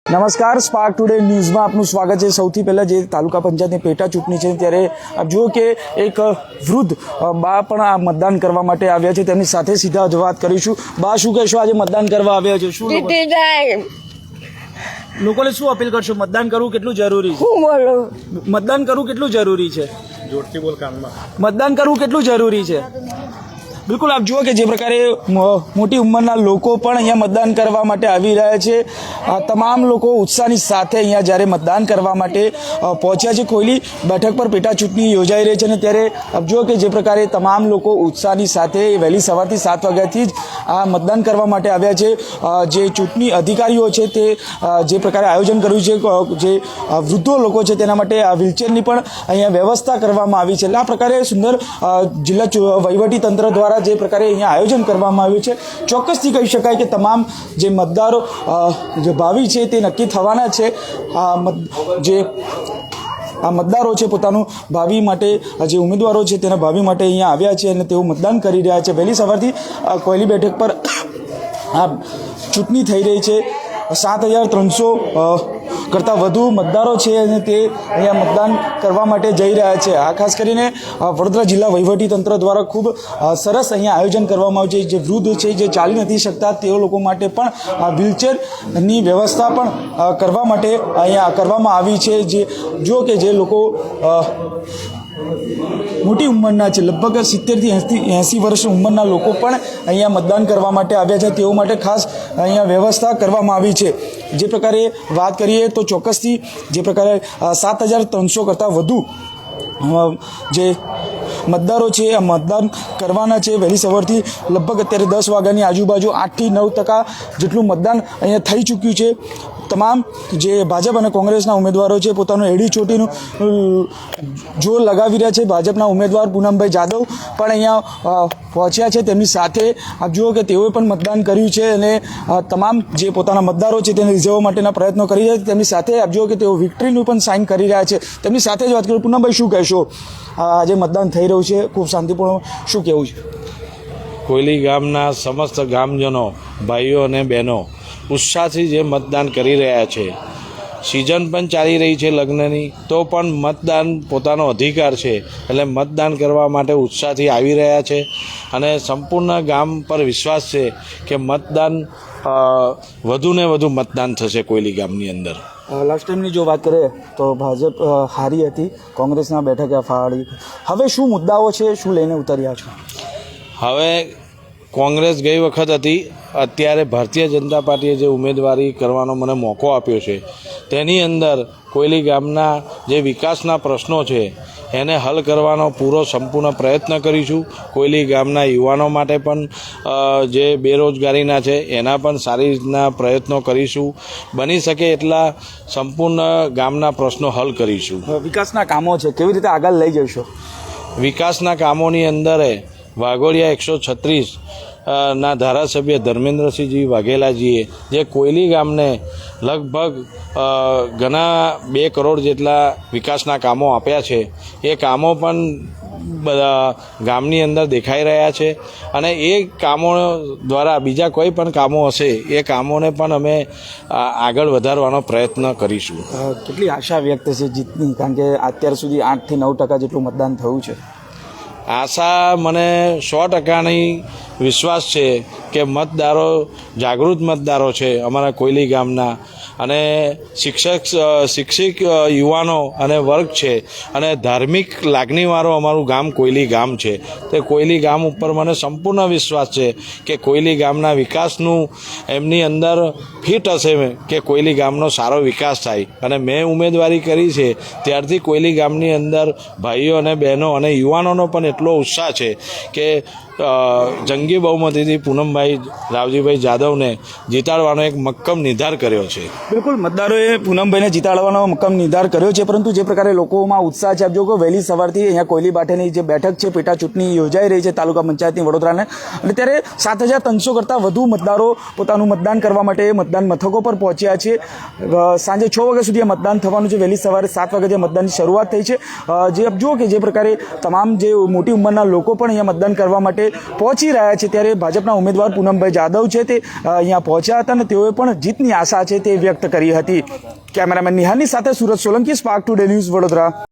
નમસ્કાર, spark today ન્યૂઝમાં આપનું સ્વાગત છે। સૌથી પહેલાં જે તાલુકા પંચાયતની પેટા ચૂંટણી છે ત્યારે આપ જુઓ કે એક વૃદ્ધ બા પણ આ મતદાન કરવા માટે આવ્યા છે। તેમની સાથે સીધા જ વાત કરીશું। બા, શું કહેશો? આજે મતદાન કરવા આવ્યા છો, શું લોકોને શું અપીલ કરશો? મતદાન કરવું કેટલું જરૂરી છે? મતદાન કરવું કેટલું જરૂરી છે? જોરથી બોલ કાનમાં। મતદાન કરવું કેટલું જરૂરી છે? બિલકુલ, આપ જુઓ કે જે પ્રકારે મોટી ઉંમરના લોકો પણ અહીંયા મતદાન કરવા માટે આવી રહ્યા છે। તમામ લોકો ઉત્સાહની સાથે અહીંયા જ્યારે મતદાન કરવા માટે પહોંચ્યા છે। કોયલી બેઠક પર પેટા ચૂંટણી યોજાઈ રહી છે અને ત્યારે આપ જુઓ કે જે પ્રકારે તમામ લોકો ઉત્સાહની સાથે વહેલી સવારથી 7 વાગ્યાથી જ આ મતદાન કરવા માટે આવ્યા છે। જે ચૂંટણી અધિકારીઓ છે તે જે પ્રકારે આયોજન કર્યું છે, જે વૃદ્ધો લોકો છે તેના માટે આ વ્હીલચેરની પણ અહીંયા વ્યવસ્થા કરવામાં આવી છે। એટલે આ પ્રકારે સુંદર જિલ્લા વહીવટી તંત્ર દ્વારા જે પ્રકારે અહીંયા આયોજન કરવામાં આવ્યું છે, ચોક્કસથી કહી શકાય કે તમામ જે મતદારો જે ભાવિ છે તે નક્કી થવાના છે। જે આ મતદારો છે પોતાનું ભાવિ માટે, જે ઉમેદવારો છે તેના ભાવિ માટે અહીંયા આવ્યા છે અને તેઓ મતદાન કરી રહ્યા છે। વહેલી સવારથી કોયલી બેઠક પર આ ચૂંટણી થઈ રહી છે। 7,300 કરતાં વધુ મતદારો છે અને તે અહીંયા મતદાન કરવા માટે જઈ રહ્યા છે। આ ખાસ કરીને વડોદરા જિલ્લા વહીવટીતંત્ર દ્વારા ખૂબ સરસ અહીંયા આયોજન કરવામાં આવ્યું છે। જે વૃદ્ધ છે, જે ચાલી નથી શકતા, તેઓ લોકો માટે પણ વ્હીલચેરની વ્યવસ્થા પણ કરવા માટે અહીંયા કરવામાં આવી છે। જે જો કે જે લોકો મોટી ઉંમરના છે, લગભગ 70થી 80 વર્ષ ઉંમરના લોકો પણ અહીંયા મતદાન કરવા માટે આવ્યા છે, તેઓ માટે ખાસ અહીંયા વ્યવસ્થા કરવામાં આવી છે। જે પ્રકારે વાત કરીએ તો ચોક્કસથી જે પ્રકારે 7,300 કરતાં વધુ જે મતદારો છે આ મતદાન કરવાના છે। વહેલી સવારથી લગભગ અત્યારે 10 વાગ્યાની આજુબાજુ 8 થી 9% જેટલું મતદાન અહીંયા થઈ ચૂક્યું છે। તમામ જે ભાજપ અને કોંગ્રેસના ઉમેદવારો છે પોતાનું એડી ચોટીનું જોર લગાવી રહ્યા છે। ભાજપના ઉમેદવાર પૂનમભાઈ જાદવ પણ અહીંયા પહોંચ્યા છે। તેમની સાથે આપ જુઓ કે તેઓએ પણ મતદાન કર્યું છે અને તમામ જે પોતાના મતદારો છે તેને રીઝવવા માટેના પ્રયત્નો કરી રહ્યા છે। તેમની સાથે આપ જુઓ કે તેઓ વિક્ટરીનું પણ સાઇન કરી રહ્યા છે। તેમની સાથે જ વાત કરું, પૂનમભાઈ શું કહેશો? આજે મતદાન થઈ રહ્યું છે, ખૂબ શાંતિપૂર્ણ, શું કહેવું છે? કોયલી ગામના સમસ્ત ગામજનો, ભાઈઓ અને બહેનો ઉત્સાહથી જે મતદાન કરી રહ્યા છે। સિઝન પણ ચાલી રહી છે લગ્નની, તો પણ મતદાન પોતાનો અધિકાર છે એટલે મતદાન કરવા માટે ઉત્સાહથી આવી રહ્યા છે અને સંપૂર્ણ ગામ પર વિશ્વાસ છે કે મતદાન વધુ ને વધુ મતદાન થશે કોયલી ગામની અંદર। લાસ્ટ ટાઈમની જો વાત કરીએ તો ભાજપ હારી હતી, કોંગ્રેસના બેઠકે ફાળી। હવે શું મુદ્દાઓ છે, શું લઈને ઉતર્યા છો? હવે કોંગ્રેસ ગઈ વખત હતી, અત્યારે ભારતીય જનતા પાર્ટીએ જે ઉમેદવારી કરવાનો મને મોકો આપ્યો છે તેની અંદર કોયલી ગામના જે વિકાસના પ્રશ્નો છે એને હલ કરવાનો પૂરો સંપૂર્ણ પ્રયત્ન કરીશું। કોયલી ગામના યુવાનો માટે પણ જે બેરોજગારીના છે એના પણ સારી રીતના પ્રયત્નો કરીશું। બની શકે એટલા સંપૂર્ણ ગામના પ્રશ્નો હલ કરીશું। વિકાસના કામો છે, કેવી રીતે આગળ લઈ જશો? વિકાસના કામોની અંદર વાઘોડિયા 136 ના ધારાસભ્ય ધર્મેન્દ્રસિંહજી વાઘેલાજીએ જે કોયલી ગામને લગભગ ઘણા 2 કરોડ જેટલા વિકાસના કામો આપ્યા છે, એ કામો પણ બધા ગામની અંદર દેખાઈ રહ્યા છે અને એ કામો દ્વારા બીજા કોઈ પણ કામો હશે એ કામોને પણ અમે આગળ વધારવાનો પ્રયત્ન કરીશું। કેટલી આશા વ્યક્ત છે જીતની? કારણ કે અત્યાર સુધી 8 થી 9% જેટલું મતદાન થયું છે। આશા મને 100%ની વિશ્વાસ છે કે મતદારો જાગૃત મતદારો છે અમારા કોયલી ગામના, અને શિક્ષિત યુવાનો અને વર્ગ છે અને ધાર્મિક લાગણીવાળો અમારું ગામ કોયલી ગામ છે। તે કોયલી ગામ ઉપર મને સંપૂર્ણ વિશ્વાસ છે કે કોયલી ગામના વિકાસનું એમની અંદર ફિટ હશે કે કોયલી ગામનો સારો વિકાસ થાય। અને મેં ઉમેદવારી કરી છે ત્યારથી કોયલી ગામની અંદર ભાઈઓ અને બહેનો અને યુવાનોનો પણ એટલો ઉત્સાહ છે કે જંગી બહુમતીથી પૂનમભાઈ રાવજીભાઈ જાદવને જીતાડવાનો એક મક્કમ નિર્ધાર કર્યો છે। બિલકુલ, મતદારોએ પૂનમભાઈને જીતાડવાનો મક્કમ નિર્ધાર કર્યો છે, પરંતુ જે પ્રકારે લોકોમાં ઉત્સાહ છે, આપ જો કે વહેલી સવારથી અહીંયા કોયલી બાટેની જે બેઠક છે, પેટા ચૂંટણી યોજાઈ રહી છે તાલુકા પંચાયતની વડોદરાને, અને ત્યારે 7,300 કરતાં વધુ મતદારો પોતાનું મતદાન કરવા માટે મતદાન મથકો પર પહોંચ્યા છે। સાંજે 6 વાગ્યા સુધી મતદાન થવાનું છે। વહેલી સવારે 7 વાગ્યાથી મતદાનની શરૂઆત થઈ છે। જે આપ જુઓ કે જે પ્રકારે તમામ જે મોટી ઉંમરના લોકો પણ અહીંયા મતદાન કરવા માટે પહોંચી રહ્યા છે ત્યારે ભાજપના ઉમેદવાર પૂનમભાઈ જાદવ છે તે અહીંયા પહોંચ્યા હતા અને તેઓએ પણ જીતની આશા છે તે વ્યક્ત કરી હતી. કેમેરામેન નિહાલની સાથે Surat Solanki, spark today news, Vadodara.